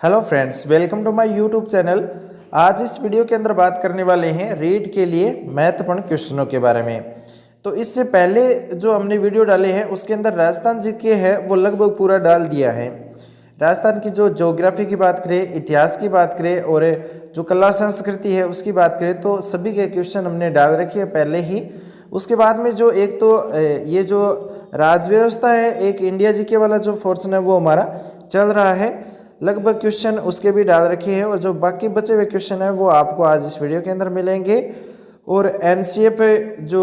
Hello friends, welcome to my YouTube channel. आज इस video के अंदर बात करने वाले हैं रीट के लिए महत्वपूर्ण क्वेश्चनों के बारे में। तो इससे पहले जो हमने वीडियो डाले हैं उसके अंदर राजस्थान जीके है वो लगभग पूरा डाल दिया है। राजस्थान की जो ज्योग्राफी की बात करें, इतिहास की बात करें और जो कला संस्कृति है उसकी बात करें तो सभी के क्वेश्चन हमने डाल रखे हैं पहले ही। उसके बाद में जो एक तो ये जो राजव्यवस्था है, एक इंडिया जीके वाला जो पोर्शन है वो हमारा चल रहा है, लगभग क्वेश्चन उसके भी डाल रखे हैं और जो बाकी बचे हुए क्वेश्चन हैं वो आपको आज इस वीडियो के अंदर मिलेंगे। और एनसीएफ जो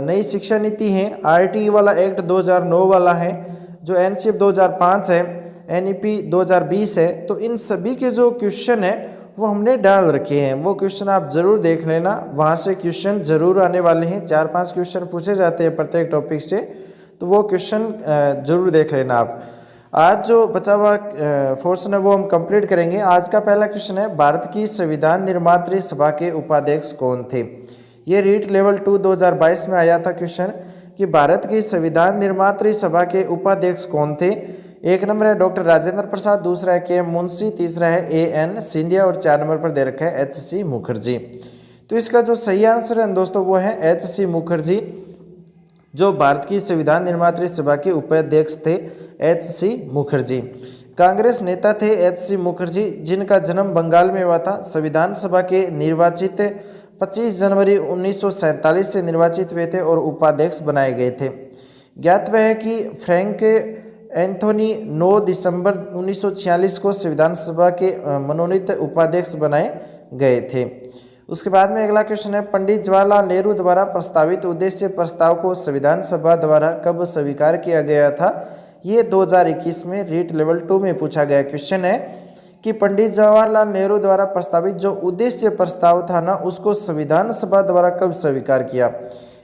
नई शिक्षा नीति है, आरटी वाला एक्ट 2009 वाला है, जो एनसीएफ 2005 है, एनईपी 2020 है, तो इन सभी के जो क्वेश्चन है वो हमने डाल रखे हैं। वो क्वेश्चन आप ज़रूर देख लेना, वहाँ से क्वेश्चन ज़रूर आने वाले हैं। 4-5 क्वेश्चन पूछे जाते हैं प्रत्येक टॉपिक से, तो वो क्वेश्चन ज़रूर देख लेना आप। आज जो बचा हुआ पोर्शन है वो हम कंप्लीट करेंगे। आज का पहला क्वेश्चन है, भारत की संविधान निर्मात्री सभा के उपाध्यक्ष कौन थे। ये रीट लेवल 2 2022 में आया था क्वेश्चन कि भारत की संविधान निर्मात्री सभा के उपाध्यक्ष कौन थे। एक नंबर है डॉक्टर राजेंद्र प्रसाद, दूसरा है के मुंशी, तीसरा है एएन सिंधिया और 4 नंबर पर दे रखा है एचसी मुखर्जी। तो इसका जो सही आंसर है दोस्तों वो है एचसी मुखर्जी, जो भारत की संविधान निर्मात्री सभा के उपाध्यक्ष थे, एचसी मुखर्जी। कांग्रेस नेता थे एचसी मुखर्जी, जिनका जन्म बंगाल में हुआ था। संविधान सभा के निर्वाचित 25 जनवरी 1947 से निर्वाचित हुए थे और उपाध्यक्ष बनाए गए थे। ज्ञातव्य है कि फ्रैंक एंथोनी 9 दिसंबर 1946 को संविधान सभा के मनोनीत उपाध्यक्ष बनाए गए थे। उसके बाद में अगला क्वेश्चन है, पंडित जवाहरलाल नेहरू द्वारा प्रस्तावित उद्देश्य प्रस्ताव को संविधान सभा द्वारा कब स्वीकार किया गया था। ये 2021 में रीट लेवल 2 में पूछा गया क्वेश्चन है कि पंडित जवाहरलाल नेहरू द्वारा प्रस्तावित जो उद्देश्य प्रस्ताव था ना, उसको संविधान सभा द्वारा कब स्वीकार किया।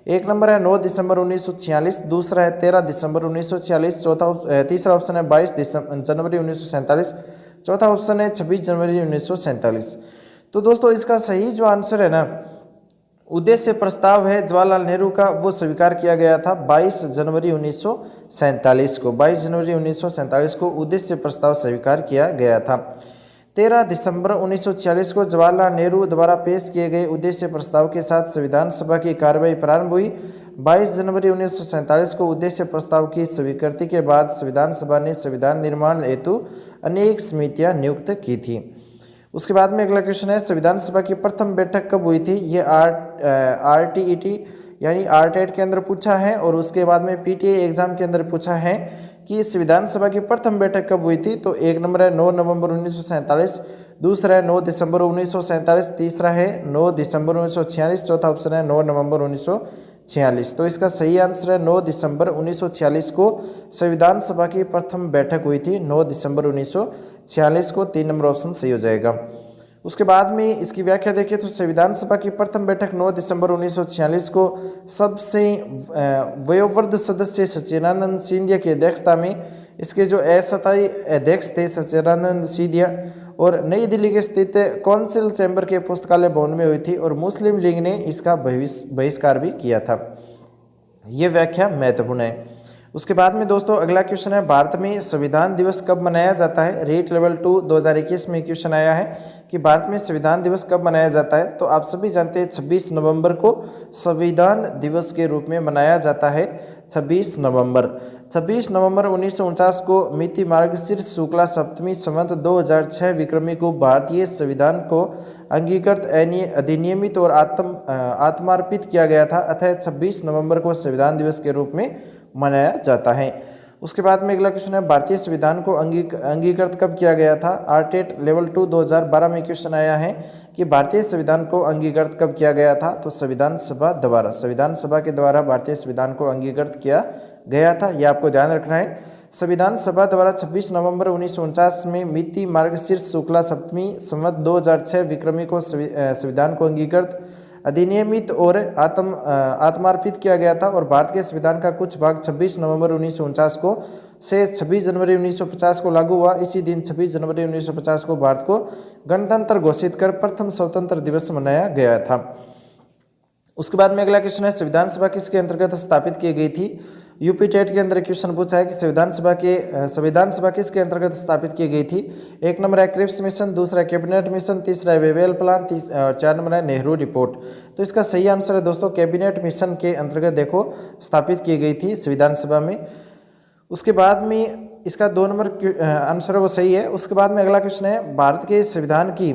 एक नंबर है 9 दिसंबर 1946, दूसरा है 13 दिसंबर 1946, तीसरा ऑप्शन है 22 जनवरी 1947, चौथा ऑप्शन है 26 जनवरी 1947। तो दोस्तों इसका सही जो आंसर है ना, उद्देश्य प्रस्ताव है जवाहरलाल नेहरू का, वो स्वीकार किया गया था 22 जनवरी 1947 को। 22 जनवरी 1947 को उद्देश्य प्रस्ताव स्वीकार किया गया था। 13 दिसंबर 1946 को जवाहरलाल नेहरू द्वारा पेश किए गए उद्देश्य प्रस्ताव के साथ संविधान सभा की कार्रवाई प्रारंभ हुई। 22 जनवरी 1947 को उद्देश्य प्रस्ताव की स्वीकृति के बाद संविधान सभा ने संविधान निर्माण हेतु अनेक समितियां नियुक्त की थी। उसके बाद में अगला क्वेश्चन है, संविधान सभा की प्रथम बैठक कब हुई थी। ये आरटीईटी यानी आरटेट के अंदर पूछा है और उसके बाद में पीटीए एग्जाम के अंदर पूछा है कि संविधान सभा की प्रथम बैठक कब हुई थी। तो एक नंबर है 9 नवंबर 1947, दूसरा है 9 दिसंबर 1947, तीसरा है 9 दिसंबर 1946, चौथा ऑप्शन है 9 नवंबर 1946। तो इसका सही आंसर है 9 दिसंबर 1946 को संविधान सभा की प्रथम बैठक हुई थी। 9 दिसंबर 1946 को 3 नंबर ऑप्शन सही हो जाएगा। उसके बाद में इसकी व्याख्या देखें तो संविधान सभा की प्रथम बैठक 9 दिसंबर 1946 को सबसे वयोवृद्ध सदस्य सच्चिदानंद सिंधिया की अध्यक्षता में, इसके जो अस्थायी अध्यक्ष थे सच्चिदानंद सिंधिया, और नई दिल्ली के स्थित कौंसिल चैम्बर के पुस्तकालय भवन में हुई थी और मुस्लिम लीग ने इसका बहिष्कार भी किया था। ये व्याख्या महत्वपूर्ण है। उसके बाद में दोस्तों अगला क्वेश्चन है, भारत में संविधान दिवस कब मनाया जाता है। रीट लेवल 2 2021 में क्वेश्चन आया है कि भारत में संविधान दिवस कब मनाया जाता है। तो आप सभी जानते हैं 26 नवंबर को संविधान दिवस के रूप में मनाया जाता है। 26 नवंबर 1949 को मिति मार्गशीर्ष शुक्ला सप्तमी संवत 2006 विक्रमी को भारतीय संविधान को अंगीकृत, अधिनियमित और आत्मार्पित किया गया था। अतः 26 नवंबर को संविधान दिवस के रूप में मनाया जाता है। उसके बाद में अगला क्वेश्चन है, भारतीय संविधान को अंगीकृत कब किया गया था। आरटेट लेवल 2 2012 में क्वेश्चन आया है कि भारतीय संविधान को अंगीकृत कब किया गया था। तो संविधान सभा के द्वारा भारतीय संविधान को अंगीकृत किया गया था, यह आपको ध्यान रखना है। संविधान सभा द्वारा 26 नवंबर 1949 में मिति मार्गशीर्ष शुक्ला सप्तमी संवत 2006 विक्रमी को संविधान को अंगीकृत, अधिनियमित और आत्मार्पित किया गया था। और भारत के संविधान का कुछ भाग 26 नवंबर 1949 को से 26 जनवरी 1950 को लागू हुआ। इसी दिन 26 जनवरी 1950 को भारत को गणतंत्र घोषित कर प्रथम स्वतंत्र दिवस मनाया गया था। उसके बाद में अगला क्वेश्चन है, संविधान सभा किसके अंतर्गत स्थापित की गई थी। यूपी टेट के अंदर क्वेश्चन पूछा है कि संविधान सभा किसके अंतर्गत स्थापित की गई थी। 1 नंबर है क्रिप्स मिशन, दूसरा कैबिनेट मिशन, तीसरा है वेवेल प्लान, 4 नंबर है नेहरू रिपोर्ट। तो इसका सही आंसर है दोस्तों कैबिनेट मिशन के अंतर्गत देखो स्थापित की गई थी संविधान सभा में। उसके बाद में इसका 2 नंबर आंसर है वो सही है। उसके बाद में अगला क्वेश्चन है भारत के संविधान की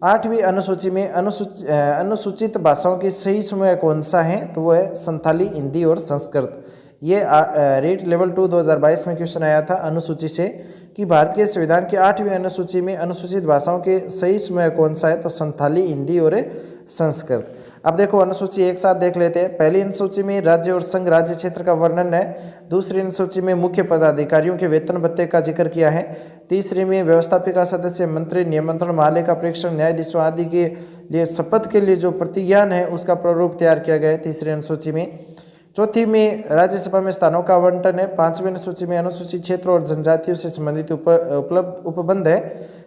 8वीं अनुसूची में अनुसूचित भाषाओं की सही समूह कौन सा है, तो वो है संथाली, हिंदी और संस्कृत। ये रीट लेवल 2 2022 में क्वेश्चन आया था अनुसूची से कि भारत के संविधान की 8वीं अनुसूची में अनुसूचित भाषाओं के सही समूह कौन सा है, तो संथाली, हिंदी और संस्कृत। अब देखो अनुसूची एक साथ देख लेते हैं। पहली अनुसूची में राज्य और संघ राज्य क्षेत्र का वर्णन है, दूसरी अनुसूची में मुख्य पदाधिकारियों के वेतन भत्ते का जिक्र किया है, तीसरी में व्यवस्थापिका सदस्य, मंत्री, नियंत्रण, महालेखा परीक्षण, न्यायाधीशों आदि के लिए शपथ के लिए जो प्रतिज्ञान है उसका प्रारूप तैयार किया गया है तीसरी अनुसूची में। चौथी में राज्यसभा में स्थानों का आवंटन है। 5वीं अनुसूची में अनुसूचित क्षेत्रों और जनजातियों से संबंधित उपलब्ध उपबंध है।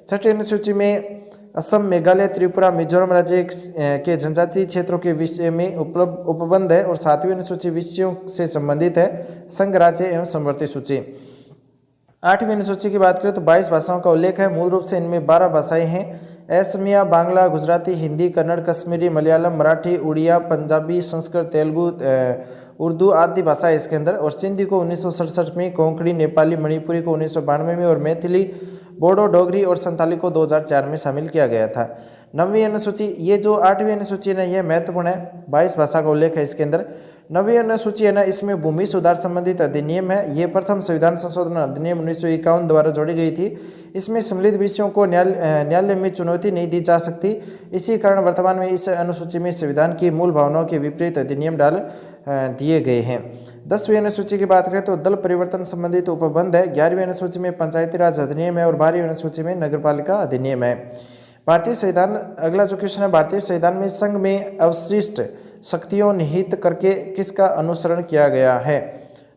6ठी अनुसूची में असम, मेघालय, त्रिपुरा, मिजोरम राज्य के जनजातीय क्षेत्रों के विषय में उपलब्ध उपबंध है। और 7वीं अनुसूची विषयों से संबंधित है, संघ राज्य एवं समवर्ती सूची। 8वीं अनुसूची की बात करें तो 22 भाषाओं का उल्लेख है। मूल रूप से इनमें 12 भाषाएं हैं, असमिया, बांग्ला, गुजराती, हिंदी, कन्नड़, कश्मीरी, मलयालम, मराठी, उड़िया, पंजाबी, संस्कृत, तेलुगु, उर्दू आदि भाषाएं इसके अंदर। और सिंधी को 1967 में, कोंकणी, नेपाली, मणिपुरी को 1992 में और मैथिली, बोडो, डोगरी और संताली को 2004 में शामिल किया गया था। 9वीं अनुसूची, ये जो 8वीं अनुसूची है यह महत्वपूर्ण है, 22 भाषा का उल्लेख है इसके अंदर। 9वीं अनुसूची है ना, इसमें भूमि सुधार संबंधित अधिनियम है। ये प्रथम संविधान संशोधन अधिनियम 1951 द्वारा जोड़ी गई थी। इसमें सम्मिलित विषयों को न्यायालय में चुनौती नहीं दी जा सकती। इसी कारण वर्तमान में इस अनुसूची में संविधान की मूल भावनाओं के विपरीत अधिनियम डाल दिए गए हैं। 10वीं अनुसूची की बात करें तो दल परिवर्तन संबंधित उपबंध है। 11वीं अनुसूची में पंचायती राज अधिनियम है और 12वीं अनुसूची में नगरपालिका अधिनियम है। भारतीय संविधान, अगला जो क्वेश्चन है, भारतीय संविधान में संघ में अवशिष्ट शक्तियों निहित करके किसका अनुसरण किया गया है,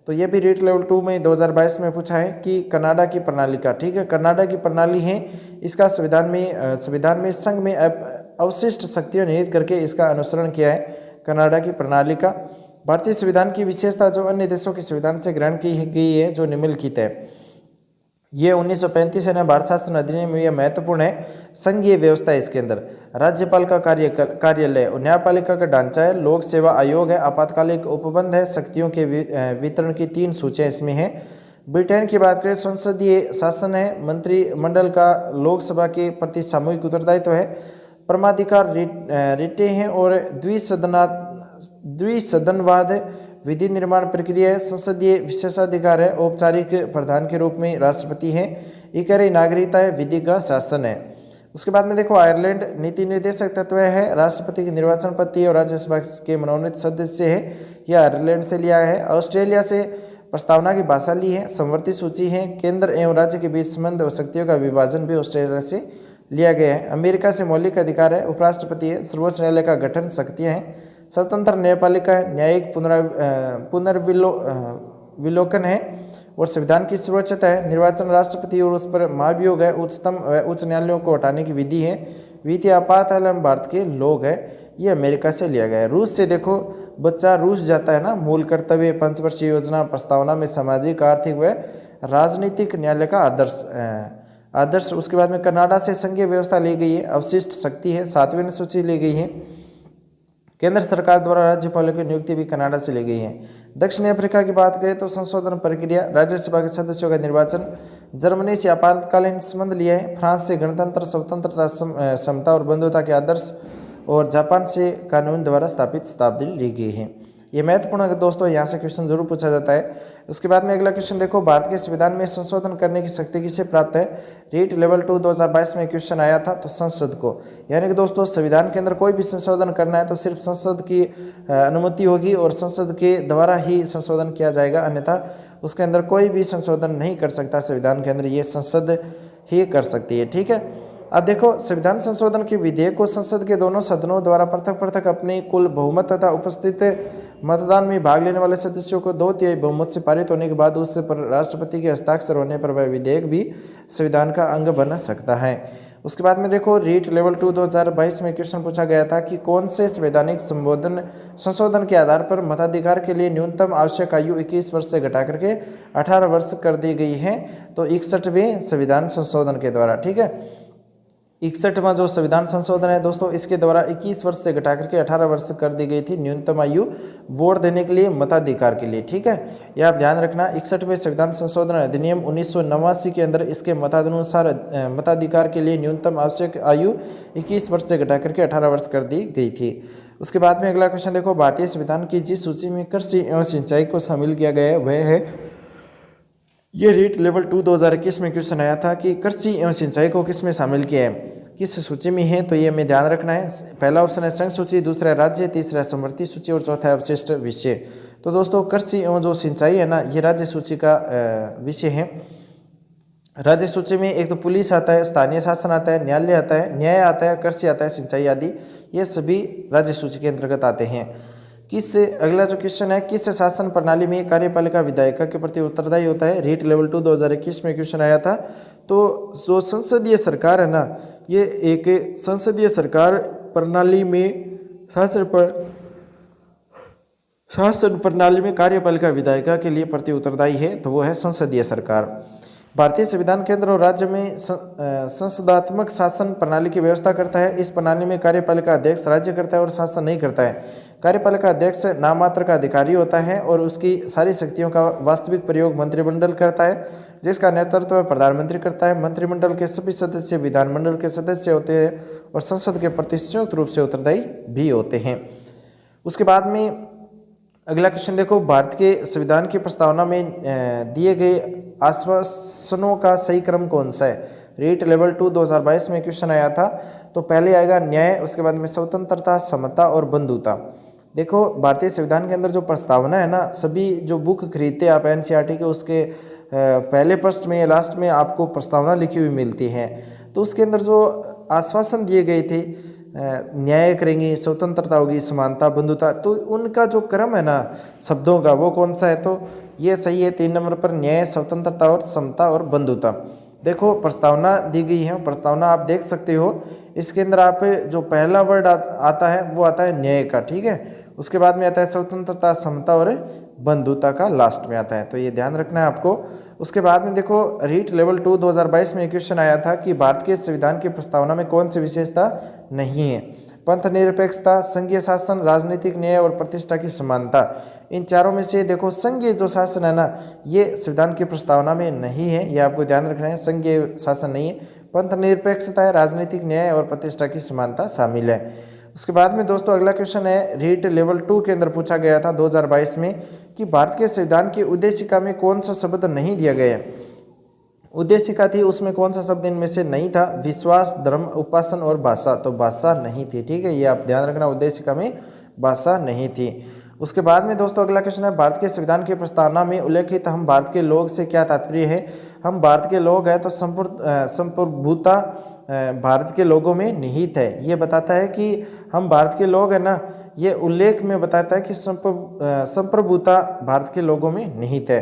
तो ये भी रीट लेवल 2 में 2022 में पूछा है कि कनाडा की प्रणाली का। ठीक है, कनाडा की प्रणाली है, इसका संविधान में संघ में अवशिष्ट शक्तियों निहित करके इसका अनुसरण किया है, कनाडा की प्रणाली का। भारतीय संविधान की विशेषता जो अन्य देशों के संविधान से ग्रहण की गई है, जो निम्नलिखित है। ये 1935 है ना, भारत शासन अधिनियम में यह महत्वपूर्ण है। संघीय व्यवस्था है इसके अंदर, राज्यपाल का कार्यालय और न्यायपालिका का ढांचा है, लोक सेवा आयोग है, आपातकालिक उपबंध है, शक्तियों के वितरण की 3 सूचियाँ इसमें हैं। ब्रिटेन की बात करें, संसदीय शासन है, मंत्रिमंडल का लोकसभा के प्रति सामूहिक उत्तरदायित्व है, परमाधिकार रिटे हैं और द्विसदनवाद विधि निर्माण प्रक्रिया है, संसदीय विशेषाधिकार है, औपचारिक प्रधान के रूप में राष्ट्रपति है, इकहरी नागरिकता है, विधि का शासन है। उसके बाद में देखो आयरलैंड नीति निर्देशक तत्व है, राष्ट्रपति की निर्वाचन पद्धति और राज्यसभा के मनोनीत सदस्य है, यह आयरलैंड से लिया है। ऑस्ट्रेलिया से प्रस्तावना की भाषा ली है, समवर्ती सूची है, केंद्र एवं राज्य के बीच संबंध और शक्तियों का विभाजन भी ऑस्ट्रेलिया से लिया गया है। अमेरिका से मौलिक अधिकार है, उपराष्ट्रपति है, सर्वोच्च न्यायालय का गठन शक्तियाँ हैं, स्वतंत्र न्यायपालिका है, न्यायिक पुनर्विलोकन है और संविधान की सर्वोच्चता है, निर्वाचन राष्ट्रपति और उस पर महाभियोग है, उच्चतम व उच्च न्यायालयों को हटाने की विधि है, वित्तीय आपातकाल हम भारत के लोग हैं, ये अमेरिका से लिया गया है। रूस से देखो बच्चा रूस जाता है ना, मूल कर्तव्य, पंचवर्षीय योजना, प्रस्तावना में सामाजिक, आर्थिक व राजनीतिक न्यायालय का आदर्श। उसके बाद में कनाडा से संघीय व्यवस्था ली गई है, अवशिष्ट शक्ति है, 7वीं अनुसूची ली गई है। केंद्र सरकार द्वारा राज्यपालों की नियुक्ति भी कनाडा से ली गई है। दक्षिण अफ्रीका की बात करें तो संशोधन प्रक्रिया, राज्यसभा के सदस्यों का निर्वाचन, जर्मनी से आपातकालीन संबंध लिया है, फ्रांस से गणतंत्र, स्वतंत्रता, समता और बंधुता के आदर्श और जापान से कानून द्वारा स्थापित शताब्दी ली गई है। ये महत्वपूर्ण है दोस्तों, यहाँ से क्वेश्चन जरूर पूछा जाता है। उसके बाद में अगला क्वेश्चन देखो, भारत के संविधान में संशोधन करने की शक्ति किसे प्राप्त है। रीट लेवल 2 2022 में क्वेश्चन आया था, तो संसद को, यानी कि दोस्तों संविधान के अंदर कोई भी संशोधन करना है तो सिर्फ संसद की अनुमति होगी और संसद के द्वारा ही संशोधन किया जाएगा, अन्यथा उसके अंदर कोई भी संशोधन नहीं कर सकता संविधान के अंदर, ये संसद ही कर सकती है। ठीक है, अब देखो संविधान संशोधन के विधेयक को संसद के दोनों सदनों द्वारा पृथक पृथक अपने कुल बहुमत तथा उपस्थित मतदान में भाग लेने वाले सदस्यों को 2/3 बहुमत से पारित होने के बाद उस पर राष्ट्रपति के हस्ताक्षर होने पर वह विधेयक भी संविधान का अंग बन सकता है। उसके बाद में देखो रीट लेवल 2 2022 में क्वेश्चन पूछा गया था कि कौन से संवैधानिक संशोधन के आधार पर मताधिकार के लिए न्यूनतम आवश्यक आयु 21 वर्ष से घटा करके 18 वर्ष कर दी गई है। तो 61वें संविधान संशोधन के द्वारा, ठीक है, 61वां जो संविधान संशोधन है दोस्तों, इसके द्वारा 21 वर्ष से घटा करके 18 वर्ष कर दी गई थी न्यूनतम आयु वोट देने के लिए, मताधिकार के लिए, ठीक है। ये आप ध्यान रखना। 61वें संविधान संशोधन अधिनियम 1989 के अंदर इसके मतानुसार मताधिकार के लिए न्यूनतम आवश्यक आयु 21 वर्ष से घटा करके 18 वर्ष कर दी गई थी। उसके बाद में अगला क्वेश्चन देखो, भारतीय संविधान की जिस सूची में कृषि एवं सिंचाई को शामिल किया गया है वह है, ये रीट लेवल 2 2021 में क्वेश्चन आया था कि कृषि एवं सिंचाई को किस में शामिल किया है, किस सूची में है। तो ये हमें ध्यान रखना है। पहला ऑप्शन है संघ सूची, दूसरा राज्य, तीसरा समवर्ती सूची और चौथा है अवशिष्ट विषय। तो दोस्तों कृषि एवं जो सिंचाई है ना, ये राज्य सूची का विषय है। राज्य सूची में एक तो पुलिस आता है, स्थानीय शासन आता है, न्यायालय आता है, न्याय आता है, कृषि आता है, सिंचाई आदि, ये सभी राज्य सूची के अंतर्गत आते हैं। अगला जो क्वेश्चन है, किस शासन प्रणाली में कार्यपालिका विधायिका के प्रति उत्तरदायी होता है। रीट लेवल 2 2021 में क्वेश्चन आया था। तो जो संसदीय सरकार है ना, ये एक संसदीय सरकार प्रणाली में शासन प्रणाली में कार्यपालिका विधायिका के लिए प्रति उत्तरदायी है, तो वो है संसदीय सरकार। भारतीय संविधान केंद्र और राज्य में संसदात्मक शासन प्रणाली की व्यवस्था करता है। इस प्रणाली में कार्यपालिका अध्यक्ष राज्य करता है और शासन नहीं करता है। कार्यपालिका अध्यक्ष नाम मात्र का अधिकारी होता है और उसकी सारी शक्तियों का वास्तविक प्रयोग मंत्रिमंडल करता है, जिसका नेतृत्व प्रधानमंत्री करता है। मंत्रिमंडल के सभी सदस्य विधानमंडल के सदस्य होते हैं और संसद के प्रति संयुक्त रूप से उत्तरदायी भी होते हैं। उसके बाद में अगला क्वेश्चन देखो, भारत के संविधान की प्रस्तावना में दिए गए आश्वासनों का सही क्रम कौन सा है। रीट लेवल 2 2022 में क्वेश्चन आया था। तो पहले आएगा न्याय, उसके बाद में स्वतंत्रता, समता और बंधुता। देखो भारतीय संविधान के अंदर जो प्रस्तावना है ना, सभी जो बुक खरीदते आप एनसीईआरटी के, उसके पहले पृष्ठ में या लास्ट में आपको प्रस्तावना लिखी हुई मिलती है। तो उसके अंदर जो आश्वासन दिए गए थे, न्याय करेंगे, स्वतंत्रता होगी, समानता, बंधुता, तो उनका जो क्रम है ना शब्दों का, वो कौन सा है। तो ये सही है 3 नंबर पर, न्याय, स्वतंत्रता और समता और बंधुता। देखो प्रस्तावना दी गई है, प्रस्तावना आप देख सकते हो। इसके अंदर आप जो पहला वर्ड आता है वो आता है न्याय का, ठीक है। उसके बाद में आता है स्वतंत्रता, समता और बंधुता का लास्ट में आता है, तो ये ध्यान रखना है आपको। उसके बाद में देखो रीट लेवल 2 2022 में क्वेश्चन आया था कि भारत के संविधान की प्रस्तावना में कौन सी विशेषता नहीं है। पंथ निरपेक्षता, संघीय शासन, राजनीतिक न्याय और प्रतिष्ठा की समानता। इन चारों में से देखो संघीय जो शासन है ना, ये संविधान की प्रस्तावना में नहीं है, ये आपको ध्यान रखना है। संघीय शासन नहीं है, पंथ निरपेक्षता है, राजनीतिक न्याय और प्रतिष्ठा की समानता शामिल है। उसके बाद में दोस्तों अगला क्वेश्चन है, रीट लेवल 2 के अंदर पूछा गया था 2022 में कि भारत के संविधान की उद्देशिका में कौन सा शब्द नहीं दिया गया है। उद्देशिका थी, उसमें कौन सा शब्द इनमें से नहीं था। विश्वास, धर्म, उपासन और भाषा, तो भाषा नहीं थी, ठीक है, ये आप ध्यान रखना, उद्देशिका में भाषा नहीं थी। उसके बाद में दोस्तों अगला क्वेश्चन है, भारत के संविधान की प्रस्तावना में उल्लेखित हम भारत के लोग से क्या तात्पर्य है। हम भारत के लोग हैं तो संप्रभुता भारत के लोगों में निहित है। ये बताता है कि हम भारत के लोग हैं ना, ये उल्लेख में बताता है कि संप्रभुता भारत के लोगों में निहित है।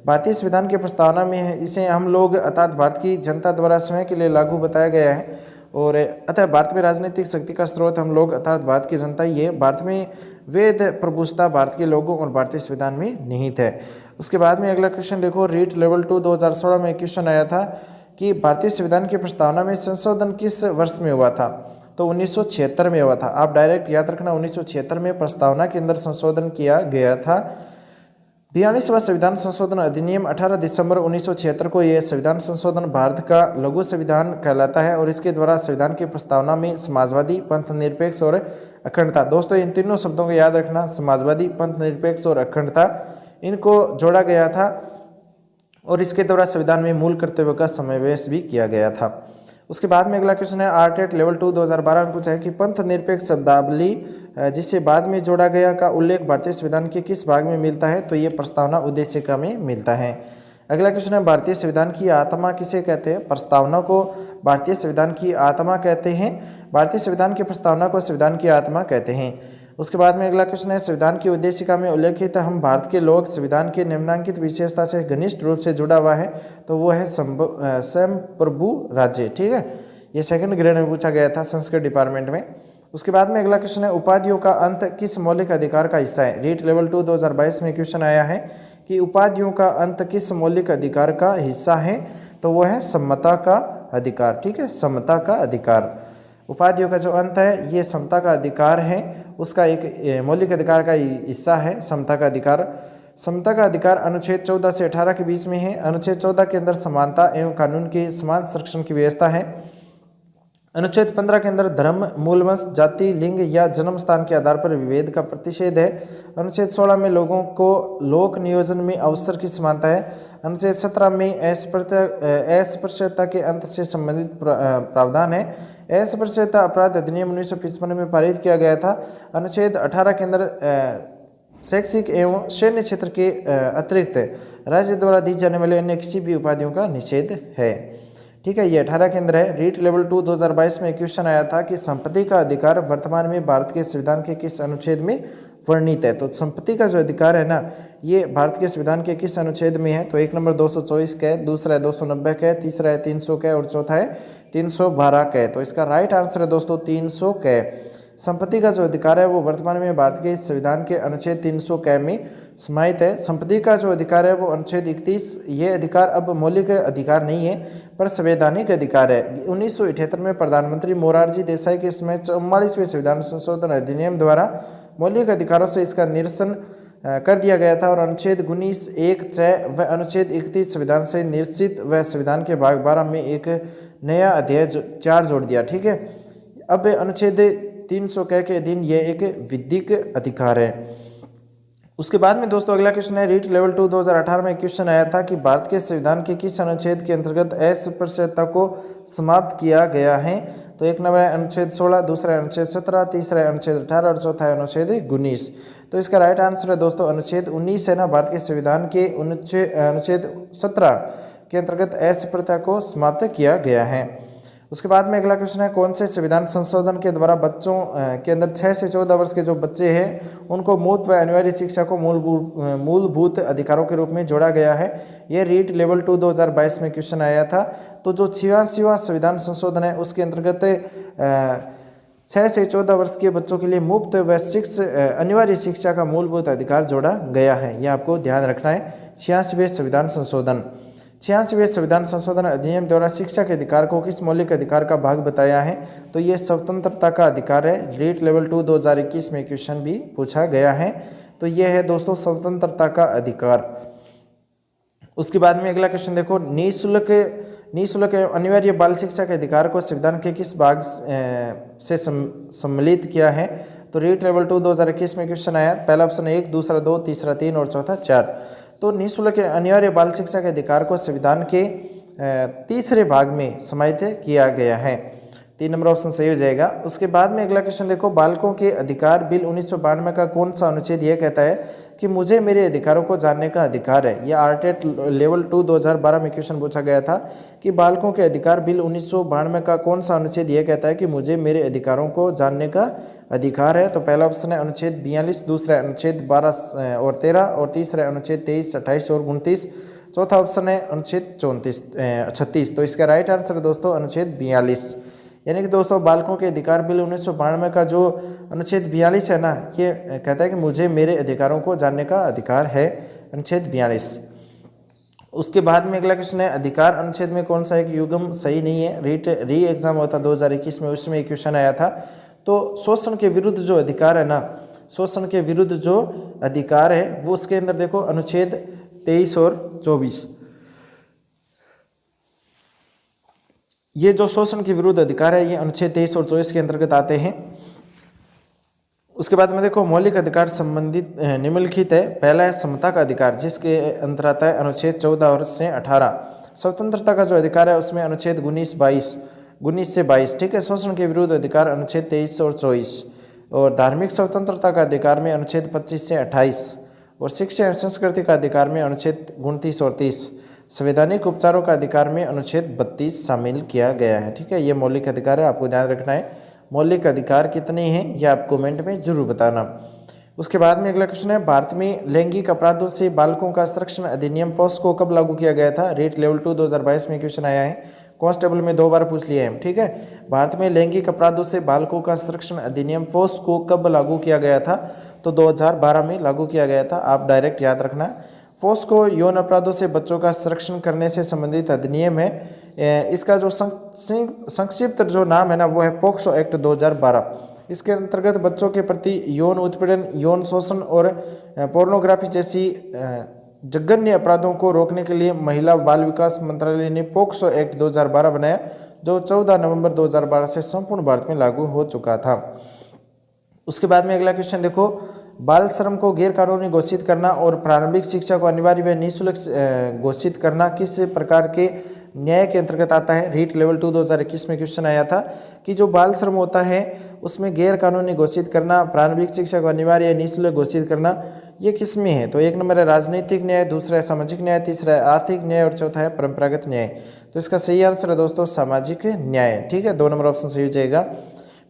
भारतीय संविधान की प्रस्तावना में है, इसे हम लोग अर्थात भारत की जनता द्वारा समय के लिए लागू बताया गया है। और अतः भारत में राजनीतिक शक्ति का स्रोत हम लोग अर्थात भारत की जनता ही है। भारत में वेद प्रभुता भारत के लोगों और भारतीय संविधान में निहित है। उसके बाद में अगला क्वेश्चन देखो, रीट लेवल 2 2016 में क्वेश्चन आया था कि भारतीय संविधान की प्रस्तावना में संशोधन किस वर्ष में हुआ था। तो 1976 में हुआ था। आप डायरेक्ट याद रखना, 1976 में प्रस्तावना के अंदर संशोधन किया गया था। 42वां संविधान संशोधन अधिनियम 18 दिसंबर 1976 को यह संविधान संशोधन भारत का लघु संविधान कहलाता है और इसके द्वारा संविधान की प्रस्तावना में समाजवादी, पंथ निरपेक्ष और अखंडता, दोस्तों इन तीनों शब्दों को याद रखना, समाजवादी, पंथ निरपेक्ष और अखंडता, इनको जोड़ा गया था और इसके द्वारा संविधान में मूल कर्तव्यों का समावेश भी किया गया था। उसके बाद में अगला क्वेश्चन है, आरटेट लेवल 2 2012 में पूछा है कि पंथ निरपेक्ष शब्दावली जिसे बाद में जोड़ा गया का उल्लेख भारतीय संविधान के किस भाग में मिलता है। तो ये प्रस्तावना उद्देशिका में मिलता है। अगला क्वेश्चन है, भारतीय संविधान की आत्मा किसे कहते हैं। प्रस्तावना को भारतीय संविधान की आत्मा कहते हैं। भारतीय संविधान की प्रस्तावना को संविधान की आत्मा कहते हैं। उसके बाद में अगला क्वेश्चन है, संविधान की उद्देशिका में उल्लेखित हम भारत के लोग संविधान के निम्नलिखित विशेषता से घनिष्ठ रूप से जुड़ा हुआ है। तो वो है संप्रभु राज्य, ठीक है, ये सेकंड ग्रेड में पूछा गया था संस्कृत डिपार्टमेंट में। उसके बाद में अगला क्वेश्चन है, उपाधियों का अंत किस मौलिक अधिकार का हिस्सा है। रीट लेवल 2 2022 में क्वेश्चन आया है कि उपाधियों का अंत किस मौलिक अधिकार का हिस्सा है, तो वो है समता का अधिकार। ठीक है, समता का अधिकार। उपाधियों का जो अंत है ये समता का अधिकार है, उसका एक मौलिक अधिकार का हिस्सा है समता का अधिकार। समता का अधिकार अनुच्छेद 14 से 18 के बीच में है। अनुच्छेद 14 के अंदर समानता एवं कानून के समान संरक्षण की व्यवस्था है। अनुच्छेद 15 के अंदर धर्म, मूलवंश, जाति, लिंग या जन्म स्थान के आधार पर विभेद का प्रतिषेध है। अनुच्छेद 16 में लोगों को लोक नियोजन में अवसर की समानता है। अनुच्छेद 17 में अस्पृश्यता के अंत से संबंधित प्रावधान है। अस्पृश्यता अपराध अधिनियम 1955 में पारित किया गया था। अनुच्छेद 18 के अंदर शैक्षिक एवं सैन्य क्षेत्र के अतिरिक्त राज्य द्वारा दी जाने वाले अन्य किसी भी उपाधियों का निषेध है। ठीक है, ये 18 के अंदर है। रीट लेवल 2 2022 में क्वेश्चन आया था कि संपत्ति का अधिकार वर्तमान में भारत के संविधान के किस अनुच्छेद में वर्णित है। तो संपत्ति का जो अधिकार है ना, ये भारत के संविधान के किस अनुच्छेद में है, तो एक नंबर 224 का है, दूसरा है 290 का है, तीसरा है 300 का है और चौथा है 312 का है। तो इसका राइट आंसर है दोस्तों 300 का है। संपत्ति का जो अधिकार है वो वर्तमान में भारत के संविधान के अनुच्छेद 300 क में समाहित है। संपत्ति का जो अधिकार है वो अनुच्छेद 31, ये अधिकार अब मौलिक अधिकार नहीं है पर संवैधानिक अधिकार है। 1978 में प्रधानमंत्री मोरारजी देसाई के समय 44वें संविधान संशोधन अधिनियम द्वारा मौलिक अधिकारों से इसका निरसन कर दिया गया था और अनुच्छेद 19 1 6 व अनुच्छेद 31 संविधान से निश्चित व संविधान के भाग 12 में एक नया अध्याय 4 जोड़ दिया। ठीक है, अब अनुच्छेद 300 के अधीन यह एक विधिक अधिकार है। उसके बाद में दोस्तों अगला क्वेश्चन है, रीट लेवल 2 2018 में क्वेश्चन आया था कि भारत के संविधान के किस अनुच्छेद के अंतर्गत अस्पृश्यता को समाप्त किया गया है। तो एक नंबर है अनुच्छेद 16, दूसरा है अनुच्छेद 17, तीसरा है अनुच्छेद 18 और चौथा है अनुच्छेद 19। तो इसका राइट आंसर है दोस्तों अनुच्छेद 19 है ना, भारत के संविधान के अनुच्छेद 17 के अंतर्गत अस्पृश्यता को समाप्त किया गया है। उसके बाद में अगला क्वेश्चन है, कौन से संविधान संशोधन के द्वारा बच्चों के अंदर 6 से 14 वर्ष के जो बच्चे हैं उनको मुफ्त व अनिवार्य शिक्षा को मूलभूत अधिकारों के रूप में जोड़ा गया है। यह रीट लेवल 2 2022 में क्वेश्चन आया था। तो जो 86वां संविधान संशोधन है उसके अंतर्गत 6 से 14 वर्ष के बच्चों के लिए मुफ्त व अनिवार्य शिक्षा का मूलभूत अधिकार जोड़ा गया है। यह आपको ध्यान रखना है। 86वें संविधान संशोधन 86वें संविधान संशोधन अधिनियम द्वारा शिक्षा के अधिकार को किस मौलिक अधिकार का भाग बताया है। तो ये स्वतंत्रता का अधिकार है। रीट लेवल 2 2021 में क्वेश्चन भी पूछा गया है। तो ये है दोस्तों स्वतंत्रता का अधिकार। उसके बाद में अगला क्वेश्चन देखो, निःशुल्क अनिवार्य बाल शिक्षा के अधिकार को संविधान के किस भाग से सम्मिलित किया है। तो रीट लेवल 2 2021 में क्वेश्चन आया, पहला ऑप्शन 1, दूसरा 2, तीसरा 3 और चौथा 4। तो निःशुल्क अनिवार्य बाल शिक्षा के अधिकार को संविधान के तीसरे भाग में समाहित किया गया है। 3 नंबर ऑप्शन सही हो जाएगा। उसके बाद में अगला क्वेश्चन देखो, बालकों के अधिकार बिल 1992 का कौन सा अनुच्छेद यह कहता है कि मुझे मेरे अधिकारों को जानने का अधिकार है। यह आरटेट लेवल 2 2012 में क्वेश्चन पूछा गया था कि बालकों के अधिकार बिल 1992 का कौन सा अनुच्छेद यह कहता है कि मुझे मेरे अधिकारों को जानने का अधिकार है। तो पहला ऑप्शन है अनुच्छेद 42, दूसरा अनुच्छेद 12 और 13 और तीसरा अनुच्छेद 23, 28 और 29। चौथा ऑप्शन है अनुच्छेद 36। तो इसका राइट आंसर है दोस्तों अनुच्छेद 42। यानी कि दोस्तों बालकों के अधिकार बिल 1992 का जो अनुच्छेद 42 है ना, ये कहता है कि मुझे मेरे अधिकारों को जानने का अधिकार है, अनुच्छेद 42। उसके बाद में अगला क्वेश्चन है, अधिकार अनुच्छेद में कौन सा एक युग्म सही नहीं है। री एग्जाम होता 2021 में, उसमें एक क्वेश्चन आया था। तो शोषण के विरुद्ध जो अधिकार है ना, शोषण के विरुद्ध जो अधिकार है वो उसके अंदर देखो अनुच्छेद 23 और 24, ये जो शोषण के विरुद्ध अधिकार है ये अनुच्छेद 23 और 24 के अंतर्गत आते हैं। उसके बाद में देखो मौलिक अधिकार संबंधित निम्नलिखित है। पहला है समता का अधिकार, जिसके अंतर आता है अनुच्छेद 14 और से 18। स्वतंत्रता का जो अधिकार है उसमें अनुच्छेद 19 से 22। ठीक है। शोषण के विरुद्ध अधिकार अनुच्छेद 23 और 24। और धार्मिक स्वतंत्रता का अधिकार में अनुच्छेद 25 से 28। और शिक्षा एवं संस्कृति का अधिकार में अनुच्छेद 29 और 30। संवैधानिक उपचारों का अधिकार में अनुच्छेद 32 शामिल किया गया है। ठीक है, ये मौलिक अधिकार है, आपको ध्यान रखना है। मौलिक अधिकार कितने हैं ये आप कमेंट में जरूर बताना। उसके बाद में अगला क्वेश्चन है, भारत में लैंगिक अपराधों से बालकों का संरक्षण अधिनियम पोस्को कब लागू किया गया था। रेट लेवल 2 2022 में क्वेश्चन आया है। कांस्टेबल में 2 बार पूछ लिए हैं, ठीक है। भारत में लैंगिक अपराधों से बालकों का संरक्षण अधिनियम फोस्को कब लागू किया गया था? तो 2012 में लागू किया गया था, आप डायरेक्ट याद रखना। फोस्को यौन अपराधों से बच्चों का संरक्षण करने से संबंधित अधिनियम है। इसका जो संक्षिप्त जो नाम है ना वो है पोक्सो एक्ट 2012। इसके अंतर्गत बच्चों के प्रति यौन उत्पीड़न, यौन शोषण और पोर्नोग्राफी जैसी जघन्य अपराधों को रोकने के लिए महिला बाल विकास मंत्रालय ने पोक्सो एक्ट 2012 बनाया, जो 14 नवंबर 2012 से संपूर्ण भारत में लागू हो चुका था। उसके बाद में अगला क्वेश्चन देखो, बाल श्रम को गैर कानूनी घोषित करना और प्रारंभिक शिक्षा को अनिवार्य व निःशुल्क घोषित करना किस प्रकार के न्याय के अंतर्गत आता है? रीट लेवल 2 2021 में क्वेश्चन आया था कि जो बाल श्रम होता है उसमें गैर कानूनी घोषित करना, प्रारंभिक शिक्षा को अनिवार्य निःशुल्क घोषित करना, ये किस में है? तो 1 नंबर है राजनीतिक न्याय, दूसरा है सामाजिक न्याय, तीसरा है आर्थिक न्याय और चौथा है परंपरागत न्याय। तो इसका सही आंसर है दोस्तों सामाजिक न्याय, ठीक है। 2 नंबर ऑप्शन सही हो जाएगा।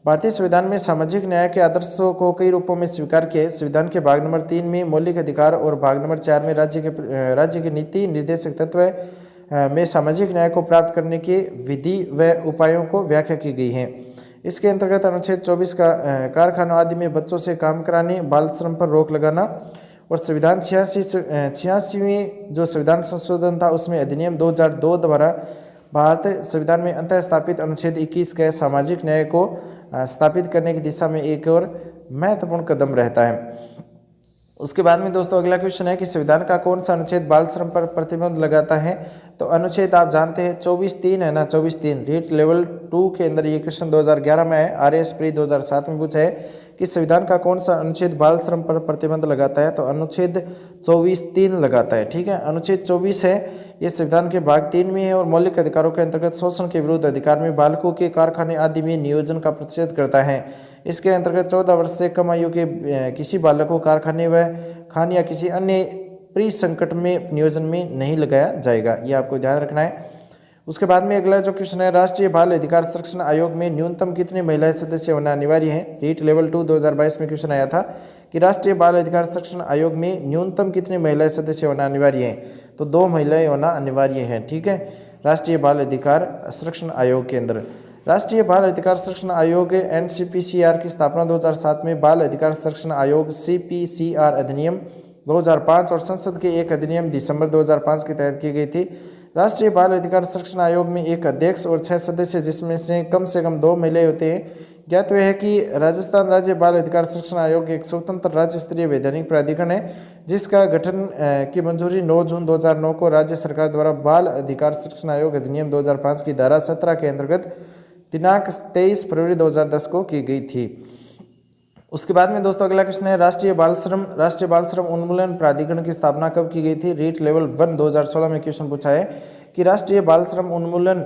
भारतीय संविधान में सामाजिक न्याय के आदर्शों को कई रूपों में स्वीकार किया। संविधान के भाग नंबर 3 में मौलिक अधिकार और भाग नंबर 4 में राज्य के नीति निर्देशक तत्व में सामाजिक न्याय को प्राप्त करने के विधि व उपायों को व्याख्या की गई है। इसके अंतर्गत अनुच्छेद 24 का कारखानों आदि में बच्चों से काम कराने, बाल श्रम पर रोक लगाना और संविधान 86वें जो संविधान संशोधन था उसमें अधिनियम 2002 द्वारा भारत संविधान में अंतः स्थापित अनुच्छेद 21 के सामाजिक न्याय को स्थापित करने की दिशा में एक और महत्वपूर्ण कदम रहता है। उसके बाद में दोस्तों अगला क्वेश्चन है कि संविधान का कौन सा अनुच्छेद बाल श्रम पर प्रतिबंध लगाता है? तो अनुच्छेद आप जानते हैं 24(3 है ना, 24(3। रीट लेवल 2 के अंदर ये क्वेश्चन 2011 में है, RAS प्री 2007 में पूछा है कि संविधान का कौन सा अनुच्छेद बाल श्रम पर प्रतिबंध लगाता है? तो अनुच्छेद 24(3 लगाता है, ठीक है। अनुच्छेद 24 है, ये संविधान के भाग 3 में है और मौलिक अधिकारों के अंतर्गत शोषण के विरुद्ध अधिकार में बालकों के कारखाने आदि में नियोजन का प्रतिषेध करता है। इसके अंतर्गत 14 वर्ष से कम आयु के किसी बालक को कारखाने व खान या किसी अन्य परिसंकट में नियोजन में नहीं लगाया जाएगा, ये आपको ध्यान रखना है। उसके बाद में अगला जो क्वेश्चन है, राष्ट्रीय बाल अधिकार संरक्षण आयोग में न्यूनतम कितने महिला सदस्य होना अनिवार्य है? रीट लेवल 2 2022 में क्वेश्चन आया था कि राष्ट्रीय बाल अधिकार संरक्षण आयोग में न्यूनतम कितने महिला सदस्य होना अनिवार्य है? तो 2 महिलाएं होना अनिवार्य है, ठीक है। राष्ट्रीय बाल अधिकार संरक्षण आयोग के अंदर राष्ट्रीय बाल अधिकार संरक्षण आयोग NCPCR की स्थापना 2007 में बाल अधिकार संरक्षण आयोग CPCR अधिनियम 2005 और संसद के एक अधिनियम दिसंबर 2005 के तहत की गई थी। राष्ट्रीय बाल अधिकार संरक्षण आयोग में एक अध्यक्ष और 6 सदस्य जिसमें से कम 2 महिलाएं होते हैं। ज्ञातव्य है कि राजस्थान राज्य बाल अधिकार संरक्षण आयोग एक स्वतंत्र राज्य स्तरीय वैधानिक प्राधिकरण है जिसका गठन की मंजूरी 9 जून 2009 को राज्य सरकार द्वारा बाल अधिकार संरक्षण आयोग अधिनियम 2005 की धारा 17 के अंतर्गत दिनांक 23 फरवरी 2010 को की गई थी। उसके बाद में दोस्तों अगला क्वेश्चन है, राष्ट्रीय बाल श्रम उन्मूलन प्राधिकरण की स्थापना कब की गई थी? रीट लेवल 1 2016 में क्वेश्चन पूछा है कि राष्ट्रीय बाल श्रम उन्मूलन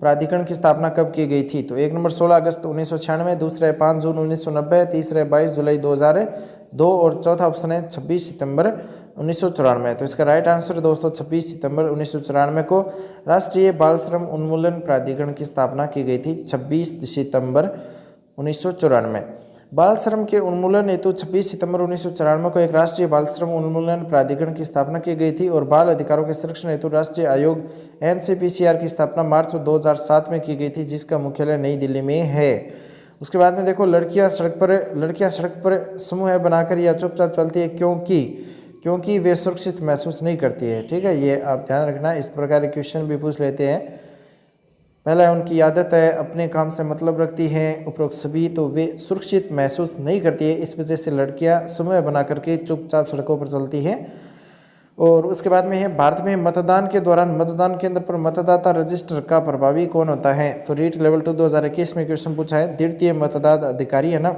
प्राधिकरण की स्थापना कब की गई थी? तो 1 नंबर 16 अगस्त 1996, दूसरा है 5 जून 1990, तीसरा है 22 जुलाई 2002 और चौथा ऑप्शन है 26 सितंबर 1994। तो इसका राइट आंसर दोस्तों 26 सितंबर 1994 को राष्ट्रीय बाल श्रम उन्मूलन प्राधिकरण की स्थापना की गई थी, 26 सितंबर 1994। बाल श्रम के उन्मूलन हेतु 26 सितंबर 1994 को एक राष्ट्रीय बाल श्रम उन्मूलन प्राधिकरण की स्थापना की गई थी और बाल अधिकारों के संरक्षण हेतु राष्ट्रीय आयोग NCPCR की स्थापना मार्च 2007 में की गई थी जिसका मुख्यालय नई दिल्ली में है। उसके बाद में देखो, लड़कियां सड़क पर समूह बनाकर या चुपचाप चलती है क्योंकि वे सुरक्षित महसूस नहीं करती है, ठीक है। ये आप ध्यान रखना, इस प्रकार के क्वेश्चन भी पूछ लेते हैं। पहला उनकी आदत है, अपने काम से मतलब रखती हैं, उपरोक्त सभी, तो वे सुरक्षित महसूस नहीं करती है, इस वजह से लड़कियां समूह बना करके चुपचाप सड़कों पर चलती हैं। और उसके बाद में है, भारत में मतदान के दौरान मतदान केंद्र पर मतदाता रजिस्टर का प्रभावी कौन होता है? तो रीट लेवल 2 2021 में क्वेश्चन पूछा है। द्वितीय मतदाता अधिकारी है ना,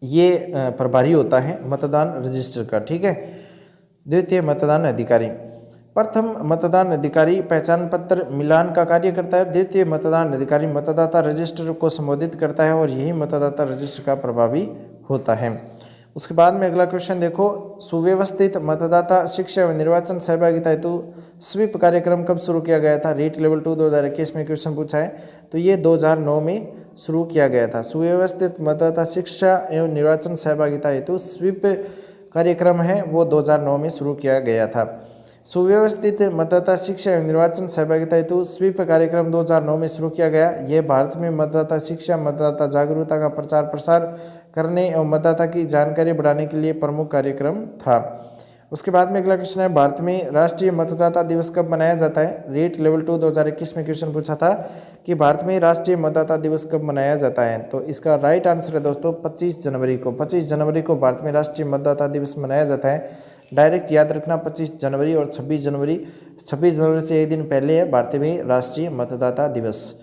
ये प्रभारी होता है मतदान रजिस्टर का, ठीक है। द्वितीय मतदान अधिकारी। प्रथम मतदान अधिकारी पहचान पत्र मिलान का कार्य करता है। द्वितीय मतदान अधिकारी मतदाता रजिस्टर को संबोधित करता है और यही मतदाता रजिस्टर का प्रभावी होता है। उसके बाद में अगला क्वेश्चन देखो, सुव्यवस्थित मतदाता शिक्षा व निर्वाचन सहभागिता हेतु स्वीप कार्यक्रम कब शुरू किया गया था? रीट लेवल 2 2021 में क्वेश्चन पूछा है, तो ये 2009 में शुरू किया गया था। सुव्यवस्थित मतदाता शिक्षा एवं निर्वाचन सहभागिता हेतु स्वीप कार्यक्रम है वो 2009 में शुरू किया गया था। सुव्यवस्थित मतदाता शिक्षा एवं निर्वाचन सहभागिता हेतु स्वीप कार्यक्रम 2009 में शुरू किया गया। यह भारत में मतदाता शिक्षा, मतदाता जागरूकता का प्रचार प्रसार करने एवं मतदाता की जानकारी बढ़ाने के लिए प्रमुख कार्यक्रम था। उसके बाद में अगला क्वेश्चन है, भारत में राष्ट्रीय मतदाता दिवस कब मनाया जाता है? रीट लेवल 2 2021 में क्वेश्चन पूछा था कि भारत में राष्ट्रीय मतदाता दिवस कब मनाया जाता है। तो इसका राइट आंसर है दोस्तों 25 जनवरी को। 25 जनवरी को भारत में राष्ट्रीय मतदाता दिवस मनाया जाता है। डायरेक्ट याद रखना 25 जनवरी और 26 जनवरी। 26 जनवरी से एक दिन पहले है भारत में राष्ट्रीय मतदाता दिवस।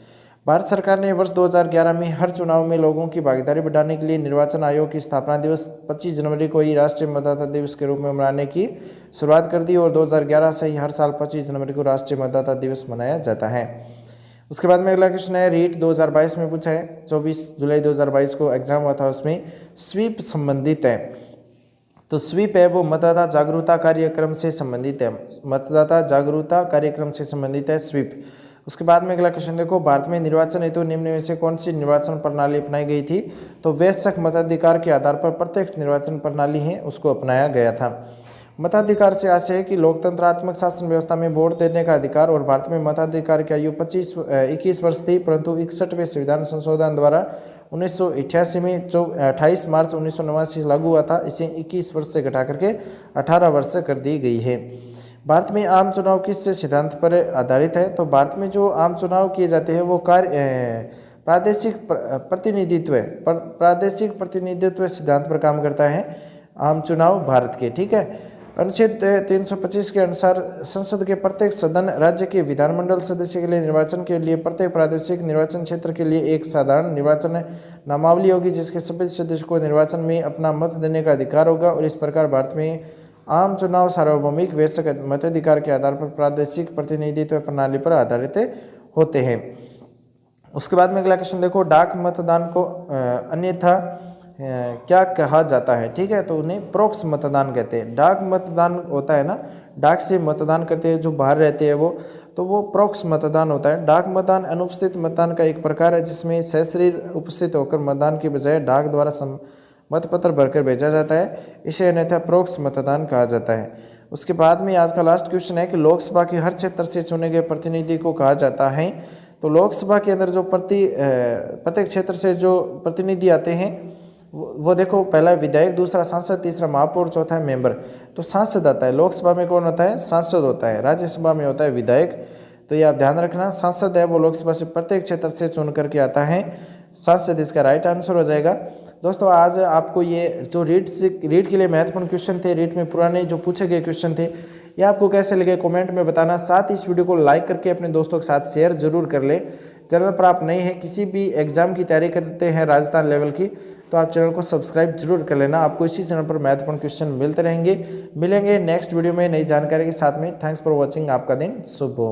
भारत सरकार ने वर्ष 2011 में हर चुनाव में लोगों की भागीदारी बढ़ाने के लिए निर्वाचन आयोग की स्थापना दिवस 25 जनवरी को ही राष्ट्रीय मतदाता दिवस के रूप में मनाने की शुरुआत कर दी और 2011 से ही हर साल 25 जनवरी को राष्ट्रीय मतदाता दिवस मनाया जाता है। उसके बाद में अगला क्वेश्चन है, रीट 2022 में पूछा है, 24 जुलाई 2022 को एग्जाम हुआ था, उसमें स्वीप संबंधित है। तो स्वीप है वो मतदाता जागरूकता कार्यक्रम से संबंधित है। मतदाता जागरूकता कार्यक्रम से संबंधित है स्वीप। उसके बाद में अगला क्वेश्चन देखो, भारत में निर्वाचन हेतु निम्न में से कौन सी निर्वाचन प्रणाली अपनाई गई थी? तो वयस्क मताधिकार के आधार पर प्रत्यक्ष निर्वाचन प्रणाली है उसको अपनाया गया था। मताधिकार से आशय है कि लोकतंत्रात्मक शासन व्यवस्था में वोट देने का अधिकार, और भारत में मताधिकार की आयु 21 वर्ष थी, परंतु 61वें संविधान संशोधन द्वारा 1988 में 28 मार्च 1989 लागू हुआ था। इसे 21 वर्ष से घटा करके 18 वर्ष कर दी गई है। भारत में आम चुनाव किस सिद्धांत पर आधारित है? तो भारत में जो आम चुनाव किए जाते हैं वो प्रादेशिक प्रतिनिधित्व सिद्धांत पर काम करता है आम चुनाव भारत के। ठीक है, अनुच्छेद 325 के अनुसार संसद के प्रत्येक सदन राज्य के विधानमंडल सदस्य के लिए निर्वाचन के लिए प्रत्येक प्रादेशिक निर्वाचन क्षेत्र के लिए एक साधारण निर्वाचन नामावली होगी, जिसके सभी सदस्यों को निर्वाचन में अपना मत देने का अधिकार होगा। और इस प्रकार भारत में आम चुनाव सार्वभौमिक वयस्क मताधिकार के आधार पर प्रादेशिक प्रतिनिधित्व प्रणाली पर आधारित होते हैं। उसके बाद में अगला क्वेश्चन देखो, डाक मतदान को अन्यथा क्या कहा जाता है? ठीक है, तो उन्हें प्रोक्स मतदान कहते हैं। डाक मतदान होता है ना, डाक से मतदान करते हैं जो बाहर रहते हैं वो, तो वो प्रोक्स मतदान होता है। डाक मतदान अनुपस्थित मतदान का एक प्रकार है, जिसमें सशरीर उपस्थित होकर मतदान के बजाय डाक द्वारा मतपत्र भरकर भेजा जाता है। इसे अन्यथा प्रोक्स मतदान कहा जाता है। उसके बाद में आज का लास्ट क्वेश्चन है कि लोकसभा के हर क्षेत्र से चुने गए प्रतिनिधि को कहा जाता है। तो लोकसभा के अंदर जो प्रत्येक क्षेत्र से जो प्रतिनिधि आते हैं वो देखो, पहला विधायक, दूसरा सांसद, तीसरा महापौर, चौथा है मेंबर। तो सांसद आता है लोकसभा में, कौन होता है? सांसद होता है। राज्यसभा में होता है विधायक। तो ये आप ध्यान रखना, सांसद है वो लोकसभा से प्रत्येक क्षेत्र से चुन करके आता है सांसद, इसका राइट आंसर हो जाएगा। दोस्तों आज आपको ये जो रीट के लिए महत्वपूर्ण क्वेश्चन थे, रीट में पुराने जो पूछे गए क्वेश्चन थे, ये आपको कैसे लगे कमेंट में बताना। साथ ही इस वीडियो को लाइक करके अपने दोस्तों के साथ शेयर जरूर कर ले। चैनल पर आप नए हैं, किसी भी एग्जाम की तैयारी करते हैं राजस्थान लेवल की, तो आप चैनल को सब्सक्राइब जरूर कर लेना। आपको इसी चैनल पर महत्वपूर्ण क्वेश्चन मिलते रहेंगे। मिलेंगे नेक्स्ट वीडियो में नई जानकारी के साथ में। Thanks for watching. आपका दिन शुभ हो।